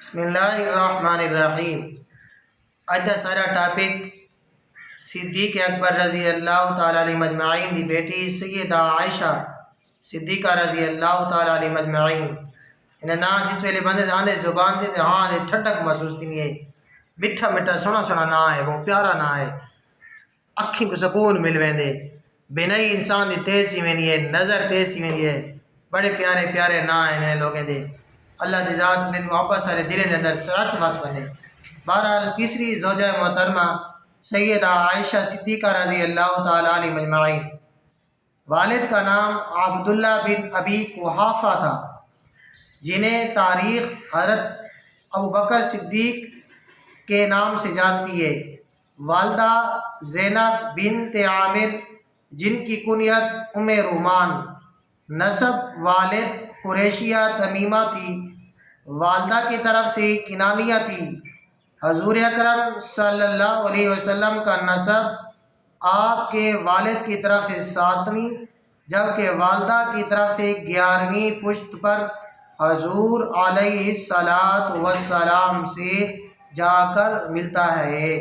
بسم اللہ الرحمن الرحیم۔ اج دا سارا ٹاپک صدیق اکبر رضی اللہ تعالیٰ علیہ مجمعین دی بیٹی سیدہ عائشہ صدیقہ رضی اللہ تعالیٰ علیہ مجمعین انہیں نا جس ویلے بندے آندے زبان دے ہاں دے ٹھنڈک محسوس تھی ہے، میٹھا میٹھا سونا سونا نا ہے، وہ پیارا نا ہے، اکھیں کو سکون مل ویندے، بینائی انسان دی تیز سی وینی ہے، نظر تیز سی وینی ہے، بڑے پیارے پیارے نا ہیں انہیں لوگیں دے، اللہ دی ذات میں واپس سارے دلیں دے اندر سرچ وس بنے۔ بہرحال تیسری زوجہ محترمہ سیدہ عائشہ صدیقہ رضی اللہ تعالیٰ علیہ مجمعین، والد کا نام عبداللہ بن ابی قحافہ تھا، جنہیں تاریخ حضرت ابوبکر صدیق کے نام سے جانتی ہے۔ والدہ زینب بنت عامر، جن کی کنیت ام رومان، نسب والد قریشیہ تمیمہ تھی، والدہ کی طرف سے کنانیہ تھی۔ حضور اکرم صلی اللہ علیہ وسلم کا نسب آپ کے والد کی طرف سے 7ویں جبکہ والدہ کی طرف سے 11ویں پشت پر حضور علیہ الصلاۃ والسلام سے جا کر ملتا ہے۔